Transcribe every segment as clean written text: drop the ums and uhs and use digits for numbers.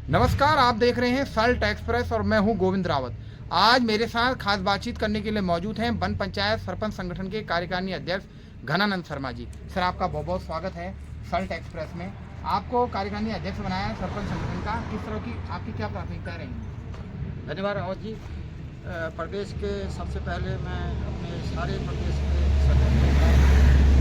नमस्कार, आप देख रहे हैं सल्ट एक्सप्रेस और मैं हूं गोविंद रावत। आज मेरे साथ खास बातचीत करने के लिए मौजूद हैं वन पंचायत सरपंच संगठन के कार्यकारिणी अध्यक्ष घनानंद शर्मा जी। सर, आपका बहुत बहुत स्वागत है सल्ट एक्सप्रेस में। आपको कार्यकारिणी अध्यक्ष बनाया है सरपंच संगठन का, किस तरह की आपकी क्या प्राथमिकताएं रहेंगी? धन्यवाद रावत जी। प्रदेश के सबसे पहले मैं अपने सारे प्रदेश के सदस्यों का,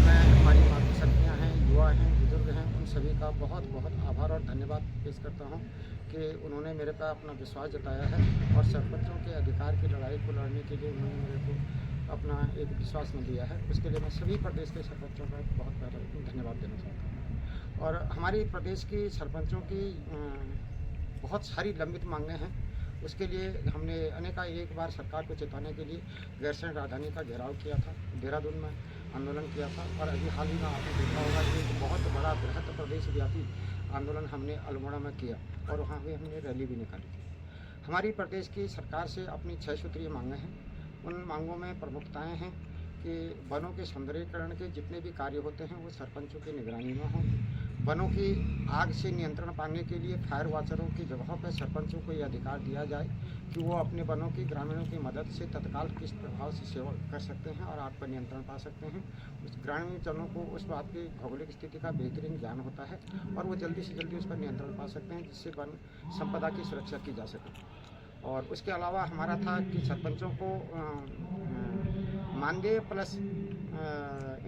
मैं हमारी मातृ शक्तियाँ हैं, युवा हैं, बुजुर्ग हैं, उन सभी का बहुत बहुत आभार और धन्यवाद पेश करता हूँ कि उन्होंने मेरे पर अपना विश्वास जताया है और सरपंचों के अधिकार की लड़ाई को लड़ने के लिए उन्होंने मेरे को अपना एक विश्वास में दिया है। उसके लिए मैं सभी प्रदेश के सरपंचों का बहुत बहुत धन्यवाद देना चाहता हूँ। और हमारी प्रदेश की सरपंचों की बहुत सारी लंबित मांगें हैं। उसके लिए हमने एक बार सरकार को चेताने के लिए गैरसैंण राजधानी का घेराव किया था, देहरादून में आंदोलन किया था और अभी हाल ही में आपने देखा होगा कि एक बहुत बड़ा बृहत प्रदेश व्यापी आंदोलन हमने अल्मोड़ा में किया और वहाँ भी हमने रैली भी निकाली थी। हमारी प्रदेश की सरकार से अपनी 6 सूत्रीय मांगें हैं। उन मांगों में प्रमुखताएँ हैं कि वनों के सौंदर्यीकरण के जितने भी कार्य होते हैं वो सरपंचों की निगरानी में हों। वनों की आग से नियंत्रण पाने के लिए फायर वॉचरों की जगहों पर सरपंचों को यह अधिकार दिया जाए कि वो अपने वनों की ग्रामीणों की मदद से तत्काल किस प्रभाव से सेवा कर सकते हैं और आग पर नियंत्रण पा सकते हैं। उस ग्रामीण जनों को उस बात की भौगोलिक स्थिति का बेहतरीन ज्ञान होता है और वो जल्दी से जल्दी उस पर नियंत्रण पा सकते हैं, जिससे वन संपदा की सुरक्षा की जा सके। और उसके अलावा हमारा था कि सरपंचों को मानदेय प्लस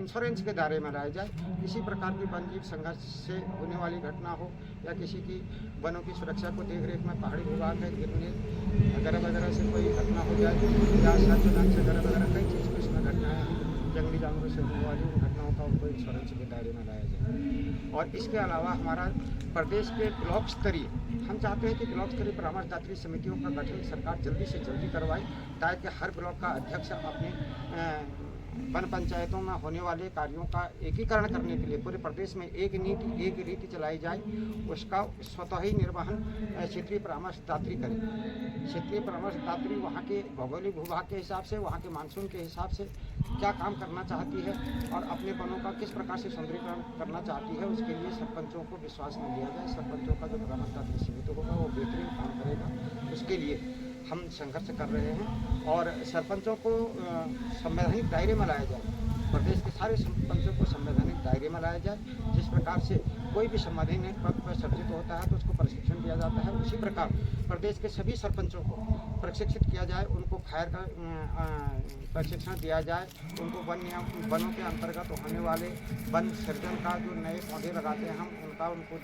इंश्योरेंस के दायरे में लाया जाए। किसी प्रकार की वन जीव संघर्ष से होने वाली घटना हो या किसी की वनों की सुरक्षा को देख रेख में पहाड़ी विभाग है गिरने वगैरह से कोई घटना हो जाए या सर्पदंश वगैरह कई चीज़ को इसमें घटनाएँ हैं, जंगली जानवरों से होने वाली उन घटनाओं का उनको इंश्योरेंस के दायरे में लाया जाए। और इसके अलावा हमारा प्रदेश के ब्लॉक स्तरीय, हम चाहते हैं कि ब्लॉक स्तरीय परामर्शदात्री समितियों का गठन सरकार जल्दी से जल्दी करवाए ताकि हर ब्लॉक का अध्यक्ष अपने वन पंचायतों में होने वाले कार्यों का एकीकरण करने के लिए पूरे प्रदेश में एक नीति एक रीति चलाई जाए। उसका स्वतः ही निर्वहन क्षेत्रीय परामर्शदात्री करें। क्षेत्रीय परामर्शदात्री वहाँ के भौगोलिक भूभाग के हिसाब से, वहाँ के मानसून के हिसाब से क्या काम करना चाहती है और अपने वनों का किस प्रकार से सौंदर्यीकरण करना चाहती है, उसके लिए सरपंचों को विश्वास में लिया जाए। सरपंचों का जो परामर्शदात्री समिति होगा वो बेहतरीन काम करेगा। उसके लिए हम संघर्ष कर रहे हैं और सरपंचों को संवैधानिक दायरे में लाया जाए। प्रदेश के सारे सरपंचों को संवैधानिक दायरे में लाया जाए। जिस प्रकार से कोई भी संवैधानिक पद पर सर्जित होता है तो उसको प्रशिक्षण दिया जाता है, उसी प्रकार प्रदेश के सभी सरपंचों को प्रशिक्षित किया जाए, उनको फायर का प्रशिक्षण दिया जाए, उनको वनों के अंतर्गत होने वाले वन सृजन का जो नए पौधे लगाते हैं हम उनका उनको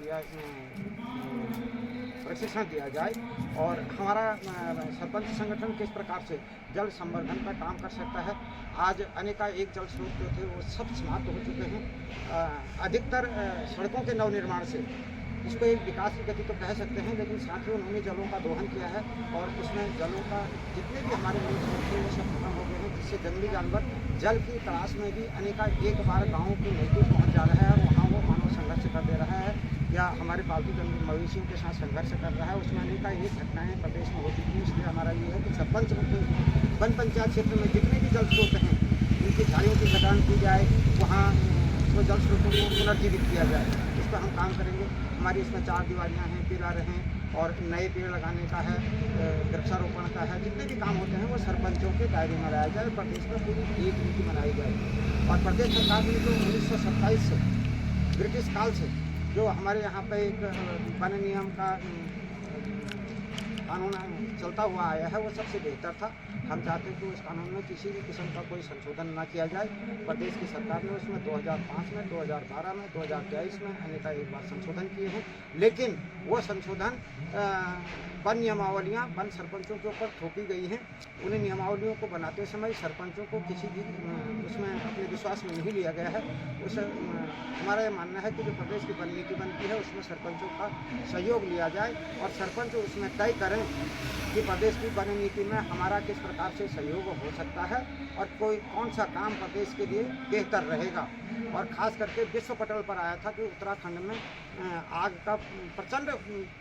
प्रशिक्षण दिया जाए। और हमारा सरपंच संगठन किस प्रकार से जल संवर्धन का काम कर सकता है। आज एक जल स्रोत जो थे वो सब समाप्त हो चुके हैं। अधिकतर सड़कों के नवनिर्माण से इसको एक विकास की गति तो कह सकते हैं, लेकिन साथ ही उन्होंने जलों का दोहन किया है और उसमें जलों का जितने भी हमारे मूल स्रोत थे वो सब खत्म हो गए हैं, जिससे जंगली जानवर जल की तलाश में भी एक बार गाँव के नज़दीक पहुँच जा रहा है और वहाँ वो मानव संघर्ष कर दे रहा है या हमारे पालतू जंगली मवेशियों के साथ संघर्ष कर रहा है। उसमें एक घटनाएँ प्रदेश में हो चुकी हैं। इसलिए हमारा ये है कि सरपंच वन पंचायत क्षेत्र में जितने भी जल स्रोत हैं उनकी झाड़ियों की कटान की जाए, वहाँ वो जल स्रोतों को पुनर्जीवित किया जाए। इस पर हम काम करेंगे। हमारी इसमें 4 दीवारियाँ हैं, पिलर हैं और नए पेड़ लगाने का है, वृक्षारोपण का है। जितने भी काम होते हैं वो सरपंचों के दायरे में लाया जाए। प्रदेश में पूरी एक नीति बनाई जाए और प्रदेश सरकार ने जो 1927 से ब्रिटिश काल से जो हमारे यहाँ पे एक वन नियम का कानून चलता हुआ आया है वो सबसे बेहतर था। हम चाहते हैं कि उस कानून में किसी भी किस्म का कोई संशोधन न किया जाए। प्रदेश की सरकार ने उसमें 2005 में, 2012 में, 2023 में एक बार संशोधन किए हैं, लेकिन वो संशोधन वन नियमावलियाँ वन सरपंचों के ऊपर थोपी गई हैं। उन्हें नियमावलियों को बनाते समय सरपंचों को किसी भी उसमें अपने विश्वास में नहीं लिया गया है। हमारा ये मानना है कि जो प्रदेश की वन नीति बनती है उसमें सरपंचों का सहयोग लिया जाए और सरपंच उसमें तय करें कि प्रदेश की वन नीति में हमारा किस प्रकार से सहयोग हो सकता है और कौन सा काम प्रदेश के लिए बेहतर रहेगा। और ख़ास करके विश्व पटल पर आया था कि उत्तराखंड में आग का प्रचंड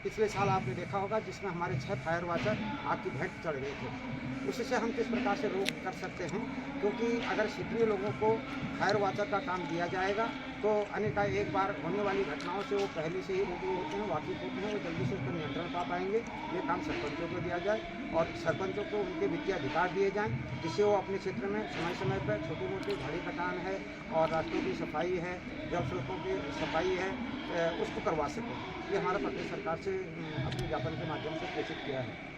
पिछले साल आपने देखा होगा, जिसमें हमारे 6 फायर वॉचर आग की भेंट चढ़ गए थे। उससे हम किस प्रकार से रोक कर सकते हैं, क्योंकि अगर क्षेत्रीय लोगों को फायर वॉचर का काम दिया जाएगा तो अनेका एक बार होने वाली घटनाओं से वो पहले से ही रूबरू होते हैं, वाकिफ होते हैं, वो जल्दी से उस पर नियंत्रण पा पाएंगे। ये काम सरपंचों को दिया जाए और सरपंचों को उनके वित्तीय अधिकार दिए जाएँ, जिससे वो अपने क्षेत्र में समय समय पर छोटी मोटी झाड़ी कटान है और रास्तों की सफाई है, जल स्रोतों की सफाई है, उसको करवा सकें। ये हमारा प्रदेश सरकार से अपने ज्ञापन के माध्यम से प्रेषित किया है।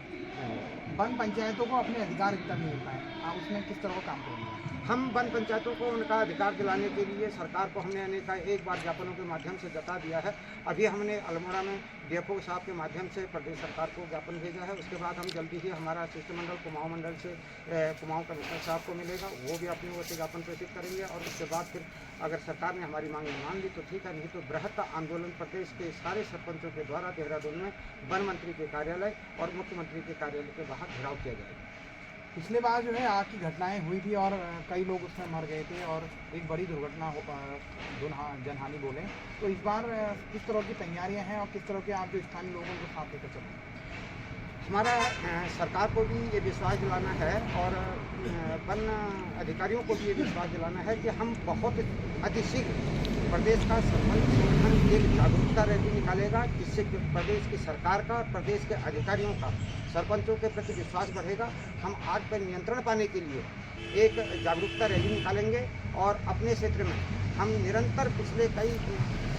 वन पंचायतों को अपने अधिकार तक मिल पाए, आप उसमें किस तरह का काम करेंगे? हम वन पंचायतों को उनका अधिकार दिलाने के लिए सरकार को हमने अनेका एक बार ज्ञापनों के माध्यम से जता दिया है। अभी हमने अल्मोड़ा में डीएफओ साहब के माध्यम से प्रदेश सरकार को ज्ञापन भेजा है। उसके बाद हम जल्दी ही हमारा शिष्टमंडल कुमाऊं मंडल से कुमाऊं कमिश्नर साहब को मिलेगा, वो भी अपनी ओर से ज्ञापन प्रेषित करेंगे और उसके बाद फिर अगर सरकार ने हमारी मांग मान ली तो ठीक है, नहीं तो बृहत आंदोलन प्रदेश के सारे सरपंचों के द्वारा देहरादून में वन मंत्री के कार्यालय और मुख्यमंत्री के कार्यालय के बाहर घेराव किया जाएगा। पिछले बार जो है आग की घटनाएं हुई थी और कई लोग उसमें मर गए थे और एक बड़ी दुर्घटना हो जनहानि बोले, तो इस बार किस तरह की तैयारियां हैं और किस तरह के आप जो स्थानीय लोगों को साथ लेकर चल रहे हैं? हमारा सरकार को भी ये विश्वास दिलाना है और वन अधिकारियों को भी ये विश्वास दिलाना है कि हम बहुत अतिशीघ्र प्रदेश का सरपंच संगठन एक जागरूकता रैली निकालेगा, जिससे कि प्रदेश की सरकार का और प्रदेश के अधिकारियों का सरपंचों के प्रति विश्वास बढ़ेगा। हम आग पर नियंत्रण पाने के लिए एक जागरूकता रैली निकालेंगे और अपने क्षेत्र में हम निरंतर पिछले कई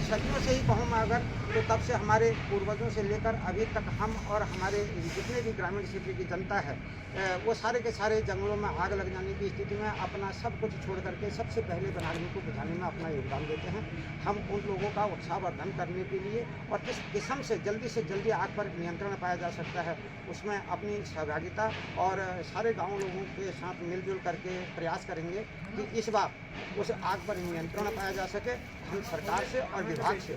सदियों से ही कहूँ मैं अगर तो तब से हमारे पूर्वजों से लेकर अभी तक हम और हमारे जितने भी ग्रामीण क्षेत्र की जनता है वो सारे के सारे जंगलों में आग लग जाने की स्थिति में अपना सब कुछ छोड़ करके सबसे पहले वनाग्नि को बुझाने में अपना योगदान देते हैं। हम उन लोगों का उत्साहवर्धन करने के लिए और किस किस्म से जल्दी आग पर नियंत्रण पाया जा सकता है उसमें अपनी सहभागिता और सारे गाँव लोगों के साथ मिलजुल करके प्रयास करेंगे कि इस बार उस आग पर नियंत्रण पाया जा सके। हम सरकार से और विभाग से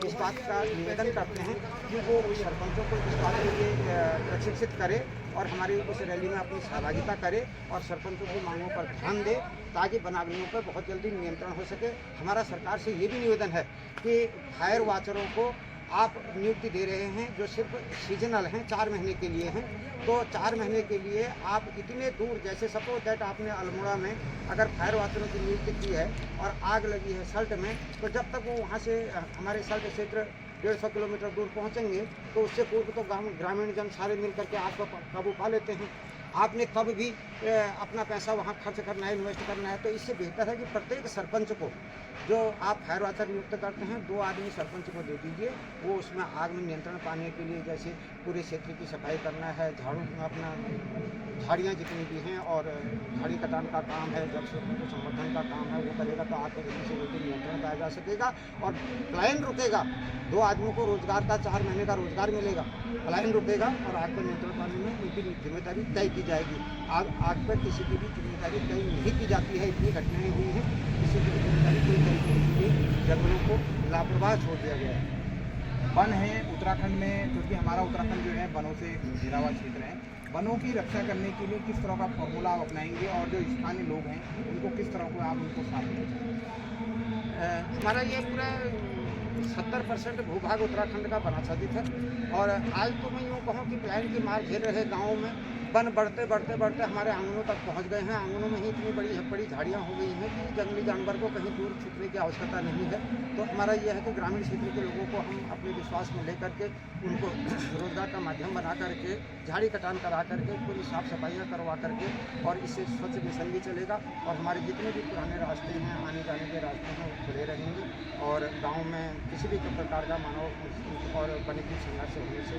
इस बात का निवेदन करते हैं कि वो सरपंचों को इस बात के लिए प्रशिक्षित करे और हमारी उस रैली में अपनी सहभागिता करे और सरपंचों की मांगों पर ध्यान दे ताकि वनाग्नियों पर बहुत जल्दी नियंत्रण हो सके। हमारा सरकार से ये भी निवेदन है कि फायर वॉचरों को आप नियुक्ति दे रहे हैं जो सिर्फ सीजनल हैं, 4 महीने के लिए हैं, तो 4 महीने के लिए आप इतने दूर जैसे सपोज दैट आपने अल्मोड़ा में अगर फायर वॉचरों की नियुक्ति की है और आग लगी है सल्ट में, तो जब तक वो वहाँ से हमारे सल्ट क्षेत्र 150 किलोमीटर दूर पहुँचेंगे तो उससे पूर्व तो ग्रामीण जन सारे मिल करके आग पर काबू पा लेते हैं। आपने कब भी अपना पैसा वहाँ खर्च करना है, इन्वेस्ट करना है, तो इससे बेहतर है कि प्रत्येक सरपंच को जो आप फायर वॉचर नियुक्त करते हैं 2 आदमी सरपंच को दे दीजिए। वो उसमें आग में नियंत्रण पाने के लिए जैसे पूरे क्षेत्र की सफाई करना है, झाड़ू अपना झाड़ियाँ जितनी भी हैं और झाड़ी कटान का काम है, जल स्रोतों के संवर्धन का काम है, वो करेगा तो आग पर से लेकर नियंत्रण पाया जा सकेगा और पलायन रुकेगा। 2 आदमियों को रोजगार का 4 महीने का रोजगार मिलेगा, पलायन रुकेगा और आग पर नियंत्रण पाने में उनकी जिम्मेदारी तय की जाएगी। आग पर किसी की भी जिम्मेदारी तय नहीं की जाती है। इतनी घटनाएं हुई हैं, किसी की भी जिम्मेदारी कोई तय नहीं की गई, जंगलों को लापरवाह छोड़ दिया गया है। वन है उत्तराखंड में, क्योंकि हमारा उत्तराखंड जो है वनों से घिरा हुआ क्षेत्र है, वनों की रक्षा करने के लिए किस तरह का फॉर्मूला आप अपनाएंगे और जो स्थानीय लोग हैं उनको किस तरह को आप उनको साथ देंगे? हमारा ये पूरा 70% भूभाग उत्तराखंड का वनाच्छादित है और आज तो मैं यूँ कहूँ कि प्लान की मार झेल रहे गाँवों में वन बढ़ते हमारे आंगनों तक पहुंच गए हैं। आंगनों में ही इतनी बड़ी झाड़ियां हो गई हैं कि जंगली जानवर को कहीं दूर छुपने की आवश्यकता नहीं है। तो हमारा यह है कि ग्रामीण क्षेत्र के लोगों को हम अपने विश्वास में लेकर के उनको रोजगार का माध्यम बना करके झाड़ी कटान करा करके पूरी साफ सफाइयाँ करवा करके और इससे स्वच्छ मिशन भी चलेगा और हमारे जितने भी पुराने रास्ते हैं, आने जाने के रास्ते हैं, वो खुले रहेंगे और गाँव में किसी भी प्रकार का मानव और वन्यजीव संघर्ष होने से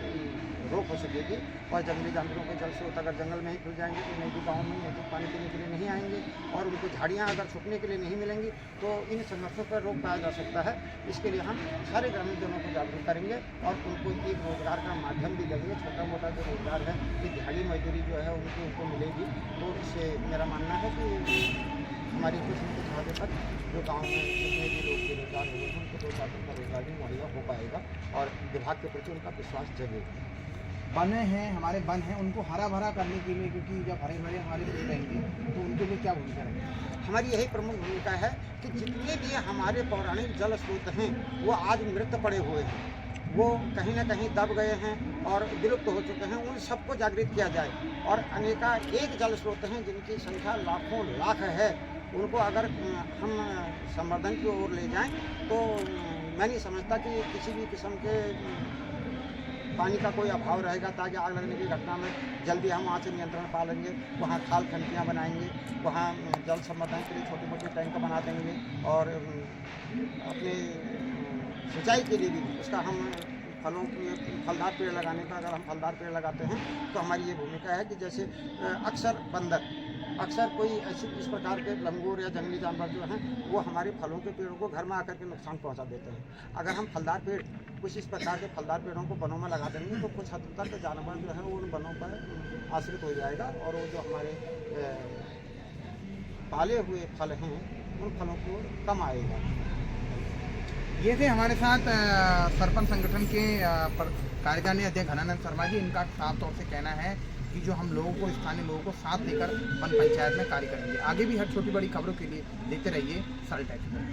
रोक हो सकेगी और जंगली जानवरों के जल स्रोत अगर जंगल में ही खुल जाएंगे तो नई गाँव में नई पानी पीने के लिए नहीं आएंगे और उनको झाड़ियाँ अगर छुपने के लिए नहीं मिलेंगी तो इन संघर्षों पर रोक पाया जा सकता है। इसके लिए हम सारे ग्रामीण जनों को जागरूक करेंगे और उनको एक रोजगार का माध्यम भी देंगे। छोटा मोटा जो रोजगार है कि दिहाड़ी मजदूरी जो है उनको मिलेगी, तो इससे मेरा मानना है कि हमारी कुछ न कुछ आगे तक जो गाँव में जितने भी लोग बेरोजगार हुए हैं उनको 2-4 दिन का रोजगार भी मुहैया हो पाएगा और विभाग के प्रति उनका विश्वास जगेगा। वन हैं, हमारे वन हैं, उनको हरा भरा करने के लिए, क्योंकि जब हरे भरे हमारे पेड़ रहेंगे तो उनके लिए क्या भूमिका रहेगी? हमारी यही प्रमुख भूमिका है कि जितने भी हमारे पौराणिक जल स्रोत हैं वो आज मृत पड़े हुए हैं, वो कहीं ना कहीं दब गए हैं और विलुप्त हो चुके हैं, उन सबको जागृत किया जाए और अनेका एक जल स्रोत हैं जिनकी संख्या लाखों लाख है उनको अगर हम संवर्धन की ओर ले जाएं तो मैं नहीं समझता कि किसी भी किस्म के पानी का कोई अभाव रहेगा, ताकि आग लगने की घटना में जल्दी हम वहाँ से नियंत्रण पा लेंगे। वहाँ खाल खनकियाँ बनाएंगे, वहाँ जल संवर्धन के लिए छोटे मोटे टैंक बना देंगे और अपने सिंचाई के लिए भी उसका हम फलों में फलदार पेड़ लगाने का, अगर हम फलदार पेड़ लगाते हैं तो हमारी ये भूमिका है कि जैसे अक्सर बंदर, अक्सर कोई ऐसी इस प्रकार के लंगूर या जंगली जानवर जो हैं वो हमारे फलों के पेड़ों को घर में आकर के नुकसान पहुंचा देते हैं। अगर हम फलदार पेड़ कुछ इस प्रकार के फलदार पेड़ों को वनों में लगा देंगे तो कुछ हद तक जानवर जो है वो उन वनों पर आश्रित हो जाएगा और वो जो हमारे पाले हुए फल हैं उन फलों को कम आएगा। ये थे हमारे साथ सरपंच संगठन के कार्यकारिणी अध्यक्ष घनानंद शर्मा जी। इनका साफ तौर से कहना है कि जो हम लोगों को, स्थानीय लोगों को साथ लेकर वन पंचायत में कार्य करेंगे। आगे भी हर छोटी बड़ी खबरों के लिए देखते रहिए साल्ट एक्सप्रेस।